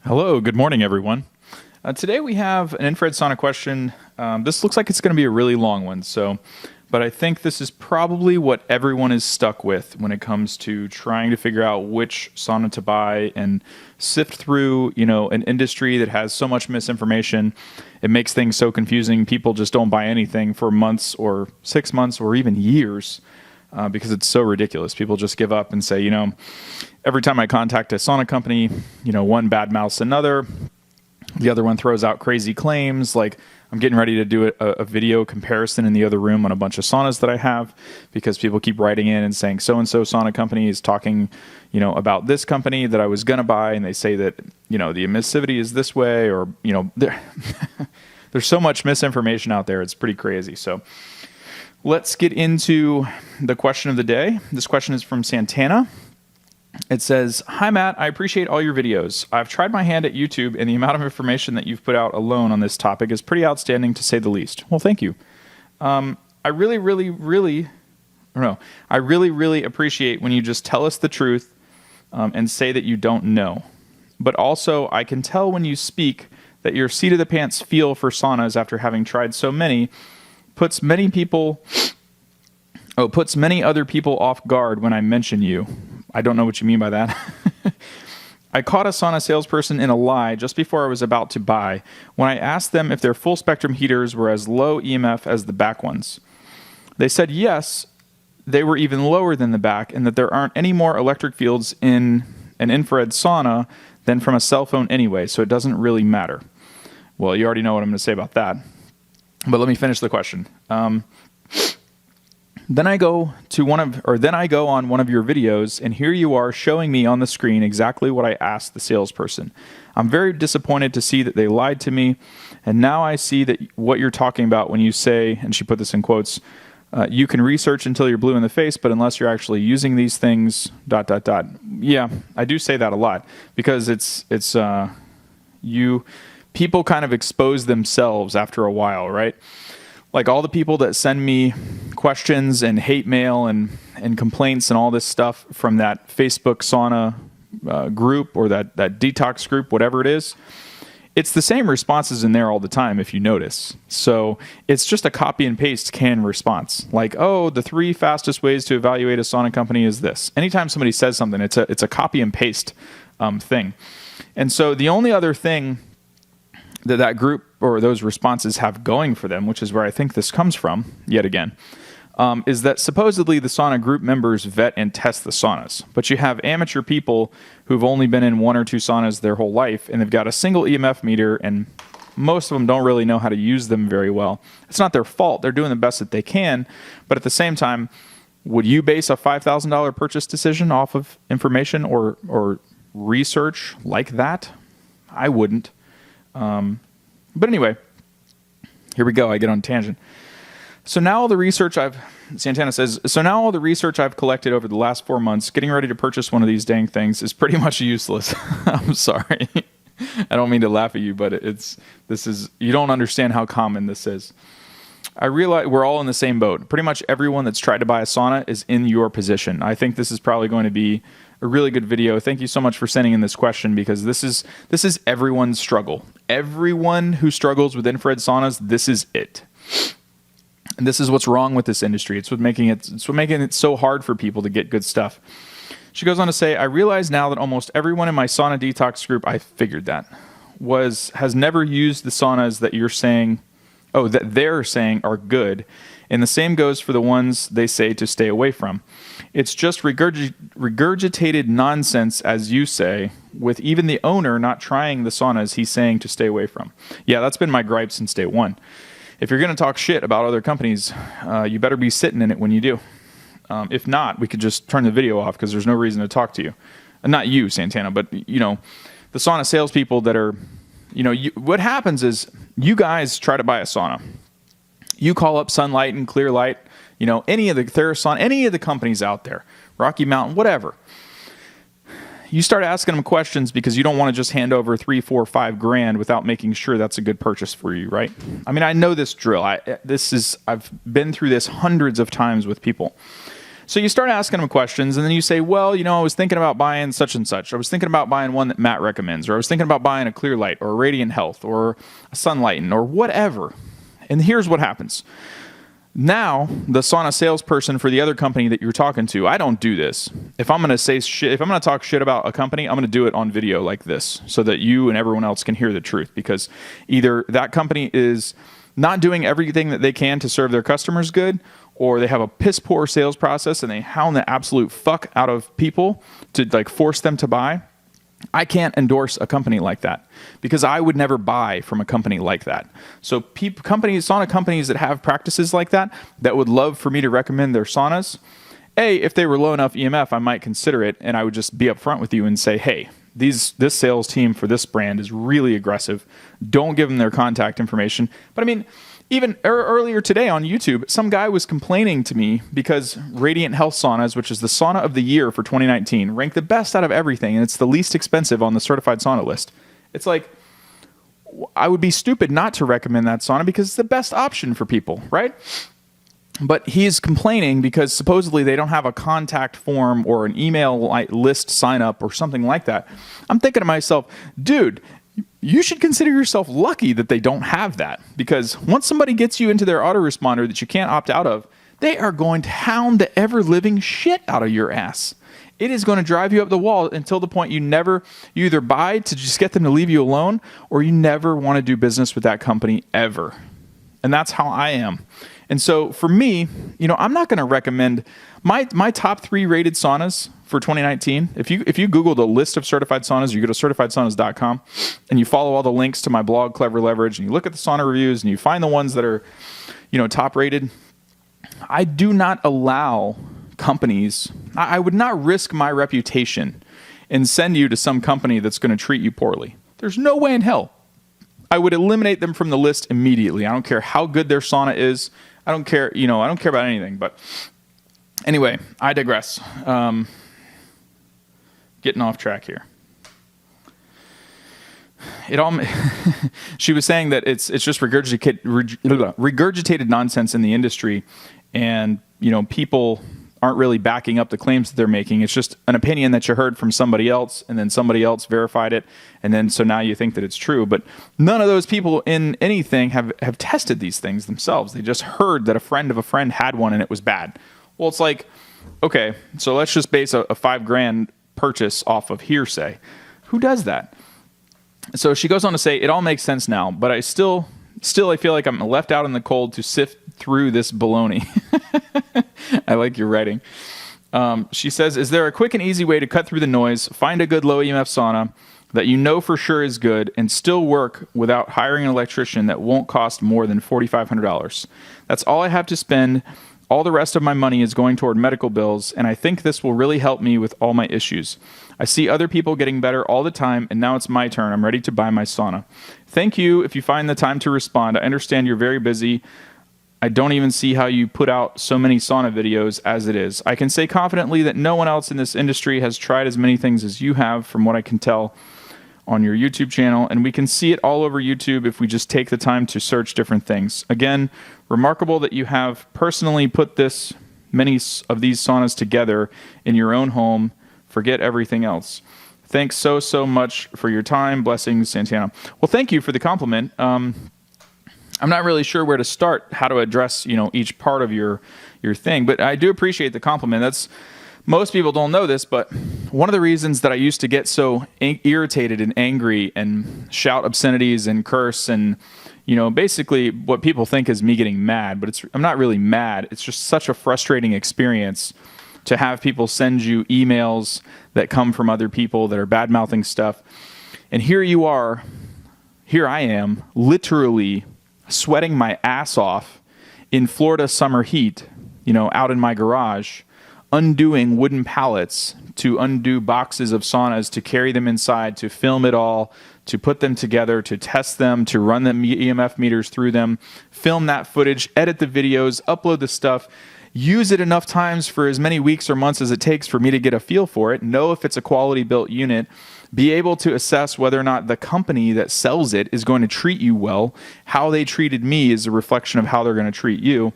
Hello, good morning, everyone. Today we have an infrared sauna question. This looks like it's going to be a really long one, but I think this is probably what everyone is stuck with when it comes to trying to figure out which sauna to buy and sift through, an industry that has so much misinformation. It makes things so confusing. People just don't buy anything for months or 6 months or even years. Because it's so ridiculous. People just give up and say, every time I contact a sauna company, one badmouths another. The other one throws out crazy claims. Like, I'm getting ready to do a video comparison in the other room on a bunch of saunas that I have because people keep writing in and saying so-and-so sauna company is talking, about this company that I was going to buy. And they say that, the emissivity is this way or, there's so much misinformation out there. It's pretty crazy. So let's get into the question of the day. This question is from Santana. It says, "Hi, Matt. I appreciate all your videos. I've tried my hand at YouTube, and the amount of information that you've put out alone on this topic is pretty outstanding, to say the least." Well, thank you. I really appreciate when you just tell us the truth and say that you don't know. But also, I can tell when you speak that your seat of the pants feel for saunas after having tried so many puts many other people off guard when I mention you. I don't know what you mean by that. I caught a sauna salesperson in a lie just before I was about to buy when I asked them if their full spectrum heaters were as low EMF as the back ones. They said yes, they were even lower than the back, and that there aren't any more electric fields in an infrared sauna than from a cell phone anyway, so it doesn't really matter. Well, you already know what I'm going to say about that. But let me finish the question. Then I go on one of your videos, and here you are showing me on the screen exactly what I asked the salesperson. I'm very disappointed to see that they lied to me, and now I see that what you're talking about when you say, and she put this in quotes, you can research until you're blue in the face, but unless you're actually using these things, ... Yeah, I do say that a lot because people kind of expose themselves after a while, right? Like all the people that send me questions and hate mail and complaints and all this stuff from that Facebook sauna group or that detox group, whatever it is, it's the same responses in there all the time if you notice. So it's just a copy and paste canned response. Like, oh, the 3 fastest ways to evaluate a sauna company is this. Anytime somebody says something, it's a copy and paste thing. And so the only other thing that group or those responses have going for them, which is where I think this comes from, yet again, is that supposedly the sauna group members vet and test the saunas. But you have amateur people who've only been in 1 or 2 saunas their whole life, and they've got a single EMF meter, and most of them don't really know how to use them very well. It's not their fault. They're doing the best that they can. But at the same time, would you base a $5,000 purchase decision off of information or research like that? I wouldn't. But anyway, here we go. I get on a tangent. Santana says, so now all the research I've collected over the last 4 months, getting ready to purchase one of these dang things is pretty much useless. I'm sorry. I don't mean to laugh at you, but you don't understand how common this is. I realize we're all in the same boat. Pretty much everyone that's tried to buy a sauna is in your position. I think this is probably going to be a really good video. Thank you so much for sending in this question because this is everyone's struggle. Everyone who struggles with infrared saunas, this is it. And this is what's wrong with this industry. It's what making it so hard for people to get good stuff. She goes on to say, I realize now that almost everyone in my sauna detox group, I figured that, has never used the saunas that they're saying are good. And the same goes for the ones they say to stay away from. It's just regurgitated nonsense, as you say, with even the owner not trying the saunas he's saying to stay away from. Yeah, that's been my gripe since day one. If you're going to talk shit about other companies, you better be sitting in it when you do. If not, we could just turn the video off because there's no reason to talk to you. Not you, Santana, but, the sauna salespeople that are, what happens is you guys try to buy a sauna. You call up Sunlight and Clearlight, any of the Therasun, any of the companies out there, Rocky Mountain, whatever. You start asking them questions because you don't want to just hand over $3, $4, $5 without making sure that's a good purchase for you, right? I mean, I know this drill. I've been through this hundreds of times with people. So you start asking them questions, and then you say, well, I was thinking about buying such and such. I was thinking about buying one that Matt recommends, or I was thinking about buying a Clear Light or a Radiant Health or a Sunlighten or whatever. And here's what happens. Now, the sauna salesperson for the other company that you're talking to, I don't do this. If I'm going to talk shit about a company, I'm going to do it on video like this so that you and everyone else can hear the truth, because either that company is not doing everything that they can to serve their customers good, or they have a piss poor sales process and they hound the absolute fuck out of people to force them to buy. I can't endorse a company like that, because I would never buy from a company like that. So sauna companies that have practices like that would love for me to recommend their saunas, if they were low enough EMF, I might consider it, and I would just be upfront with you and say, hey, this sales team for this brand is really aggressive. Don't give them their contact information. But I mean, even earlier today on YouTube, some guy was complaining to me because Radiant Health Saunas, which is the sauna of the year for 2019, ranked the best out of everything, and it's the least expensive on the certified sauna list. It's like, I would be stupid not to recommend that sauna because it's the best option for people, right? But he's complaining because supposedly they don't have a contact form or an email list sign up or something like that. I'm thinking to myself, dude, you should consider yourself lucky that they don't have that, because once somebody gets you into their autoresponder that you can't opt out of, they are going to hound the ever-living shit out of your ass. It is going to drive you up the wall until the point you either buy to just get them to leave you alone, or you never want to do business with that company ever. And that's how I am. And so for me, I'm not going to recommend my top 3 rated saunas for 2019. If you Google the list of certified saunas, you go to certifiedsaunas.com and you follow all the links to my blog, Clever Leverage, and you look at the sauna reviews and you find the ones that are, top rated. I do not allow companies, I would not risk my reputation and send you to some company that's going to treat you poorly. There's no way in hell. I would eliminate them from the list immediately. I don't care how good their sauna is. I don't care, I don't care about anything. But anyway, I digress. Getting off track here. She was saying that it's just regurgitated nonsense in the industry, and people aren't really backing up the claims that they're making. It's just an opinion that you heard from somebody else, and then somebody else verified it, and then so now you think that it's true. But none of those people in anything have tested these things themselves. They just heard that a friend of a friend had one and it was bad. Well, it's like, okay, so let's just base a $5,000 purchase off of hearsay. Who does that? So she goes on to say, it all makes sense now, but I still I feel like I'm left out in the cold to sift through this baloney. I like your writing. She says, is there a quick and easy way to cut through the noise, find a good low EMF sauna that you know for sure is good, and still work without hiring an electrician that won't cost more than $4,500? That's all I have to spend. All the rest of my money is going toward medical bills, and I think this will really help me with all my issues. I see other people getting better all the time, and now it's my turn. I'm ready to buy my sauna. Thank you if you find the time to respond. I understand you're very busy. I don't even see how you put out so many sauna videos as it is. I can say confidently that no one else in this industry has tried as many things as you have, from what I can tell on your YouTube channel, and we can see it all over YouTube if we just take the time to search different things. Again, remarkable that you have personally put this many of these saunas together in your own home. Forget everything else. Thanks so much for your time. Blessings, Santana. Well, thank you for the compliment. I'm not really sure where to start, how to address, each part of your thing, but I do appreciate the compliment. Most people don't know this, but one of the reasons that I used to get so irritated and angry and shout obscenities and curse and, basically what people think is me getting mad, but I'm not really mad. It's just such a frustrating experience to have people send you emails that come from other people that are bad-mouthing stuff. And here I am, literally sweating my ass off in Florida summer heat, out in my garage, undoing wooden pallets to undo boxes of saunas, to carry them inside, to film it all, to put them together, to test them, to run the EMF meters through them, film that footage, edit the videos, upload the stuff, use it enough times for as many weeks or months as it takes for me to get a feel for it, know if it's a quality built unit, be able to assess whether or not the company that sells it is going to treat you well. How they treated me is a reflection of how they're going to treat you.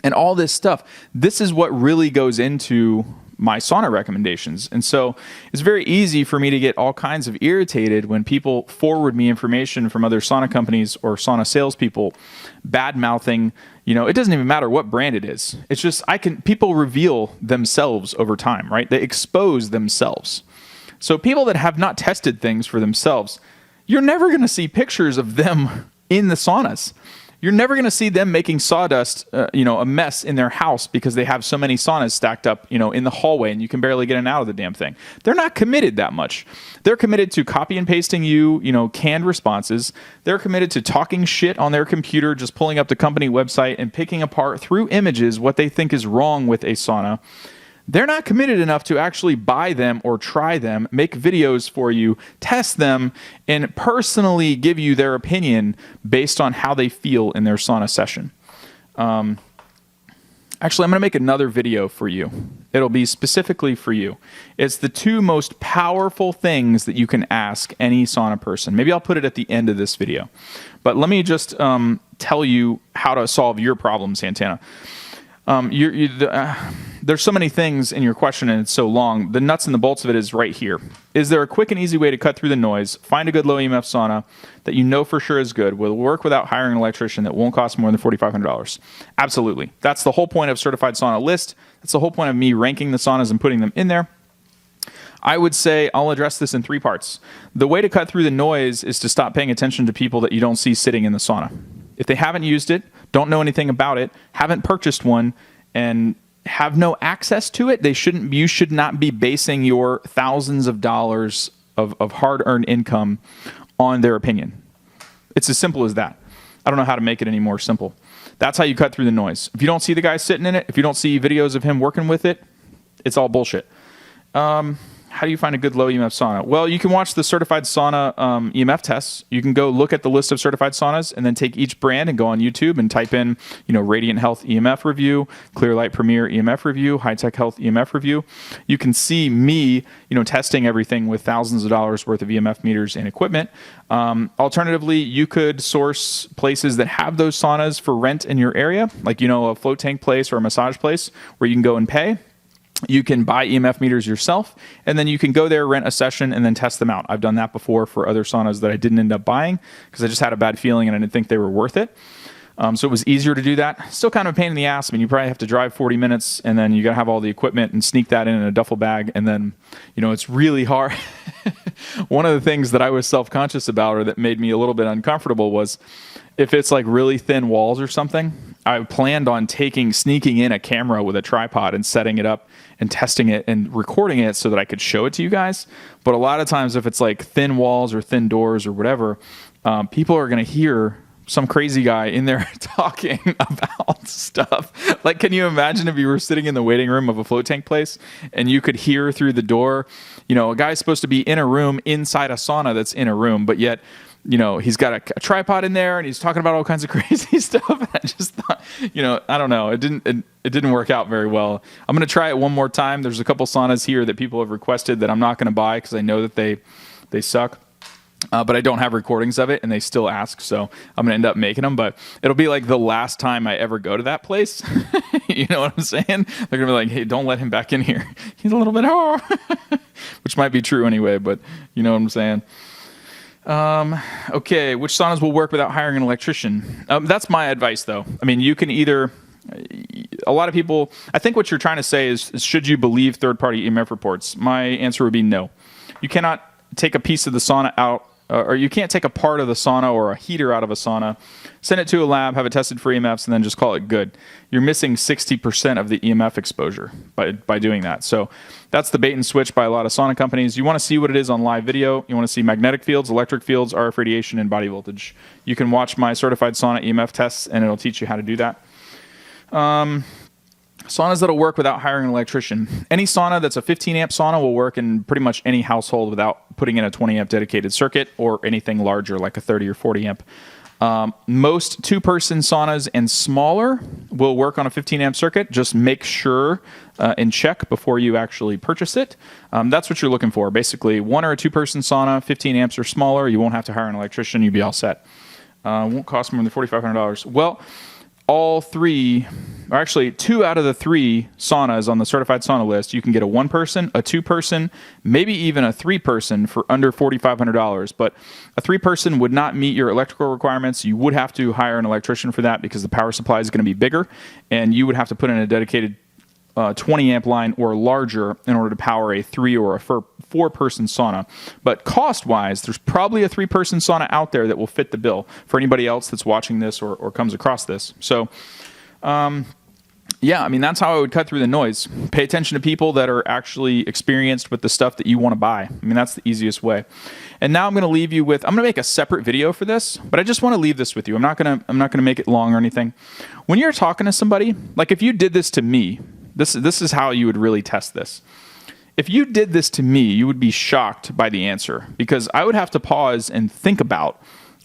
and all this stuff. This is what really goes into my sauna recommendations. And so it's very easy for me to get all kinds of irritated when people forward me information from other sauna companies or sauna salespeople bad mouthing. It doesn't even matter what brand it is. It's just people reveal themselves over time, right? They expose themselves. So people that have not tested things for themselves, you're never going to see pictures of them in the saunas. You're never going to see them making sawdust, a mess in their house because they have so many saunas stacked up, in the hallway and you can barely get in and out of the damn thing. They're not committed that much. They're committed to copy and pasting canned responses. They're committed to talking shit on their computer, just pulling up the company website and picking apart through images what they think is wrong with a sauna. They're not committed enough to actually buy them or try them, make videos for you, test them, and personally give you their opinion based on how they feel in their sauna session. Actually, I'm going to make another video for you. It'll be specifically for you. It's the 2 most powerful things that you can ask any sauna person. Maybe I'll put it at the end of this video. But let me just tell you how to solve your problem, Santana. There's so many things in your question and it's so long. The nuts and the bolts of it is right here. Is there a quick and easy way to cut through the noise, find a good low EMF sauna that you know for sure is good, will work without hiring an electrician, that won't cost more than $4,500? Absolutely. That's the whole point of Certified Sauna List. That's the whole point of me ranking the saunas and putting them in there. I would say I'll address this in 3 parts. The way to cut through the noise is to stop paying attention to people that you don't see sitting in the sauna. If they haven't used it, don't know anything about it, haven't purchased one, and have no access to it, you should not be basing your thousands of dollars of hard-earned income on their opinion. It's as simple as that. I don't know how to make it any more simple. That's how you cut through the noise. If you don't see the guy sitting in it, if you don't see videos of him working with it, it's all bullshit. How do you find a good low EMF sauna? Well, you can watch the Certified Sauna EMF tests. You can go look at the list of certified saunas and then take each brand and go on YouTube and type in, Radiant Health EMF review, Clearlight Premier EMF review, High Tech Health EMF review. You can see me, testing everything with thousands of dollars worth of EMF meters and equipment. Alternatively, you could source places that have those saunas for rent in your area, like, a float tank place or a massage place where you can go and pay. You can buy EMF meters yourself, and then you can go there, rent a session, and then test them out. I've done that before for other saunas that I didn't end up buying because I just had a bad feeling and I didn't think they were worth it. So it was easier to do that. Still kind of a pain in the ass. I mean, you probably have to drive 40 minutes, and then you got to have all the equipment and sneak that in a duffel bag, and then, it's really hard. One of the things that I was self-conscious about or that made me a little bit uncomfortable was if it's like really thin walls or something, I planned on sneaking in a camera with a tripod and setting it up and testing it and recording it so that I could show it to you guys. But a lot of times if it's like thin walls or thin doors or whatever, people are going to hear some crazy guy in there talking about stuff. Like, can you imagine if you were sitting in the waiting room of a float tank place and you could hear through the door, a guy's supposed to be in a room inside a sauna that's in a room, but yet, he's got a tripod in there and he's talking about all kinds of crazy stuff. And I just thought, I don't know. It didn't work out very well. I'm going to try it one more time. There's a couple saunas here that people have requested that I'm not going to buy because I know that they suck. But I don't have recordings of it, and they still ask, so I'm going to end up making them. But it'll be like the last time I ever go to that place. You know what I'm saying? They're going to be like, hey, don't let him back in here. He's a little bit, which might be true anyway, but you know what I'm saying? Okay, which saunas will work without hiring an electrician? That's my advice, though. I mean, you can either... A lot of people... I think what you're trying to say is should you believe third-party EMF reports? My answer would be no. You cannot take a piece of the sauna out, or you can't take a part of the sauna or a heater out of a sauna, send it to a lab, have it tested for EMFs, and then just call it good. You're missing 60% of the EMF exposure by doing that. So that's the bait and switch by a lot of sauna companies. You want to see what it is on live video. You want to see magnetic fields, electric fields, RF radiation, and body voltage. You can watch my certified sauna EMF tests, and it'll teach you how to do that. Saunas that'll work without hiring an electrician. Any sauna that's a 15 amp sauna will work in pretty much any household without putting in a 20 amp dedicated circuit or anything larger like a 30 or 40 amp. Most two-person saunas and smaller will work on a 15 amp circuit. Just make sure and check before you actually purchase it. That's what you're looking for. Basically, one or a two-person sauna, 15 amps or smaller, you won't have to hire an electrician. You'll be all set. Won't cost more than $4,500. Well, all three, or actually 2 out of the 3 saunas on the certified sauna list, you can get a 1-person, a 2-person, maybe even a 3-person for under $4,500. But a 3-person would not meet your electrical requirements. You would have to hire an electrician for that because the power supply is going to be bigger, and you would have to put in a dedicated 20 amp line or larger in order to power a 3 or a 4-person sauna. But cost wise, there's probably a 3-person sauna out there that will fit the bill for anybody else that's watching this or comes across this. So, yeah, I mean, that's how I would cut through the noise. Pay attention to people that are actually experienced with the stuff that you want to buy. I mean, that's the easiest way. And now I'm going to leave you with, I'm going to make a separate video for this, but I just want to leave this with you. I'm not going to make it long or anything. When you're talking to somebody, like if you did this to me, this is how you would really test this. If you did this to me, you would be shocked by the answer, because I would have to pause and think about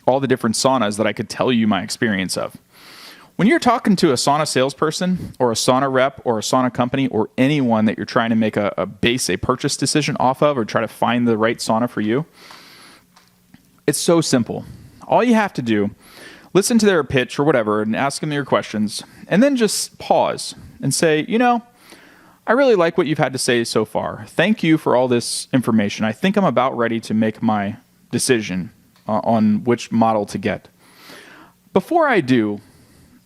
all the different saunas that I could tell you my experience of. When you're talking to a sauna salesperson or a sauna rep or a sauna company or anyone that you're trying to make a purchase decision off of, or try to find the right sauna for you, it's so simple. All you have to do, listen to their pitch or whatever and ask them your questions, and then just pause and say, you know, I really like what you've had to say so far. Thank you for all this information. I think I'm about ready to make my decision on which model to get. Before I do,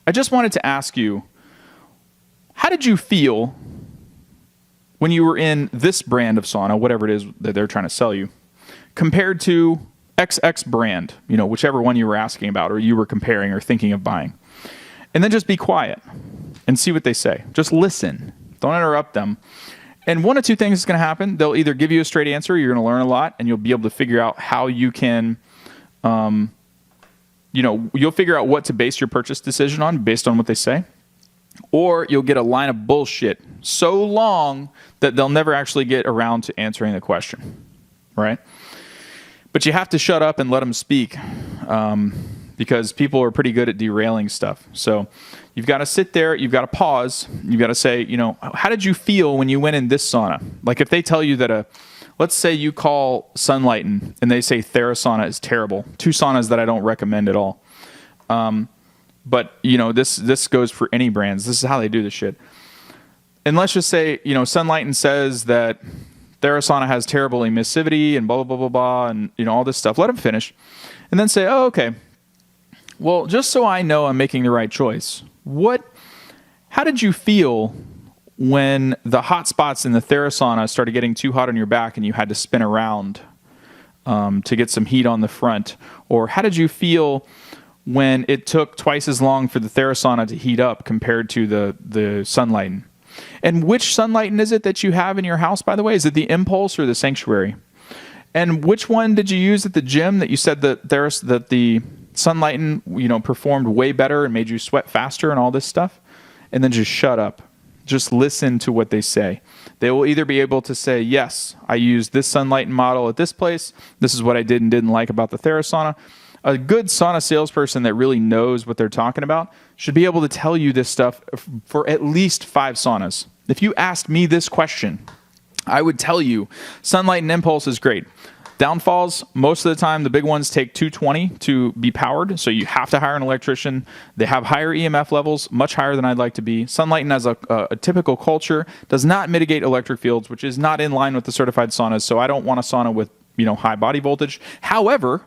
I just wanted to ask you, how did you feel when you were in this brand of sauna, whatever it is that they're trying to sell you, compared to XX brand, you know, whichever one you were asking about or you were comparing or thinking of buying? And then just be quiet and see what they say. Just listen. Don't interrupt them. And one of two things is going to happen. They'll either give you a straight answer, you're going to learn a lot, and you'll be able to figure out how you can, you'll figure out what to base your purchase decision on based on what they say. Or you'll get a line of bullshit so long that they'll never actually get around to answering the question, right? But you have to shut up and let them speak, because people are pretty good at derailing stuff. So you've got to sit there, you've got to pause, you've got to say, you know, how did you feel when you went in this sauna? Like if they tell you that let's say you call Sunlighten and they say Therasana is terrible. 2 saunas that I don't recommend at all. But you know, this goes for any brands. This is how they do this shit. And let's just say, you know, Sunlighten says that Therasana has terrible emissivity and blah, blah, blah, blah, blah, and you know, all this stuff. Let them finish. And then say, oh, okay. Well, just so I know I'm making the right choice, how did you feel when the hot spots in the Therasana started getting too hot on your back and you had to spin around to get some heat on the front? Or how did you feel when it took twice as long for the Therasana to heat up compared to the Sunlighten? And which Sunlighten is it that you have in your house, by the way? Is it the Impulse or the Sanctuary? And which one did you use at the gym that you said that the Sunlighten, you know, performed way better and made you sweat faster and all this stuff? And then just shut up. Just listen to what they say. They will either be able to say, yes, I used this Sunlighten model at this place. This is what I did and didn't like about the Therasana. A good sauna salesperson that really knows what they're talking about should be able to tell you this stuff for at least 5 saunas. If you asked me this question, I would tell you Sunlighten Impulse is great. Downfalls, most of the time, the big ones take 220 to be powered, so you have to hire an electrician. They have higher EMF levels, much higher than I'd like to be. Sunlighten, as a typical culture, does not mitigate electric fields, which is not in line with the certified saunas, so I don't want a sauna with, you know, high body voltage. However,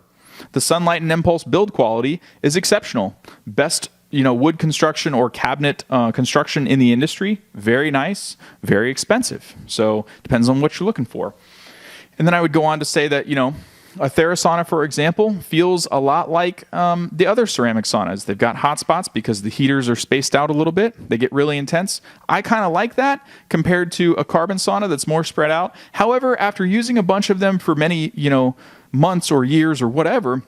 the Sunlighten Impulse build quality is exceptional. Best, you know, wood construction or cabinet construction in the industry. Very nice, very expensive. So depends on what you're looking for. And then I would go on to say that, you know, a Therasana, for example, feels a lot like the other ceramic saunas. They've got hot spots because the heaters are spaced out a little bit. They get really intense. I kind of like that compared to a carbon sauna that's more spread out. However, after using a bunch of them for many, you know, months or years or whatever,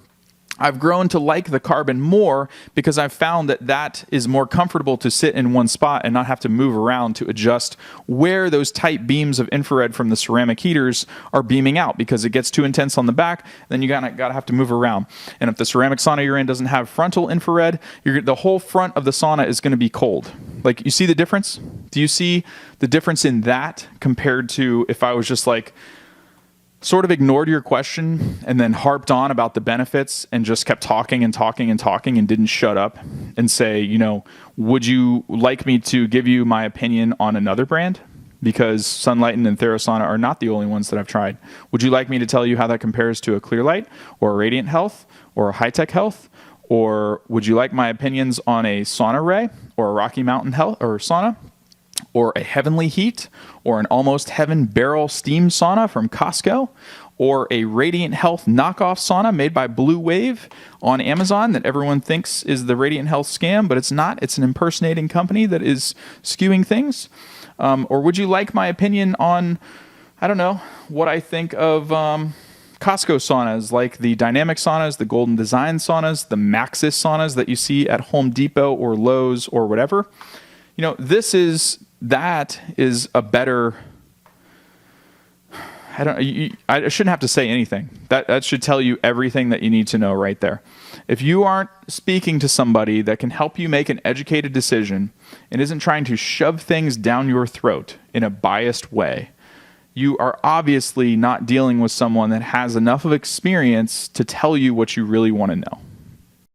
I've grown to like the carbon more because I've found that is more comfortable to sit in one spot and not have to move around to adjust where those tight beams of infrared from the ceramic heaters are beaming out, because it gets too intense on the back, then you gotta have to move around. And if the ceramic sauna you're in doesn't have frontal infrared, the whole front of the sauna is going to be cold. Like, you see the difference? Do you see the difference in that compared to if I was just like sort of ignored your question and then harped on about the benefits and just kept talking and talking and talking and didn't shut up and say, would you like me to give you my opinion on another brand? Because Sunlighten and Therasana are not the only ones that I've tried. Would you like me to tell you how that compares to a Clearlight or a Radiant Health or a High-Tech Health? Or would you like my opinions on a Sauna Ray or a Rocky Mountain Health or Sauna? Or a Heavenly Heat, or an Almost Heaven barrel steam sauna from Costco, or a Radiant Health knockoff sauna made by Blue Wave on Amazon that everyone thinks is the Radiant Health scam, but it's not. It's an impersonating company that is skewing things. Or would you like my opinion on, I don't know, what I think of Costco saunas, like the Dynamic saunas, the Golden Design saunas, the Maxis saunas that you see at Home Depot or Lowe's or whatever. That is a better. I shouldn't have to say anything. That should tell you everything that you need to know right there. If you aren't speaking to somebody that can help you make an educated decision and isn't trying to shove things down your throat in a biased way, you are obviously not dealing with someone that has enough of experience to tell you what you really want to know.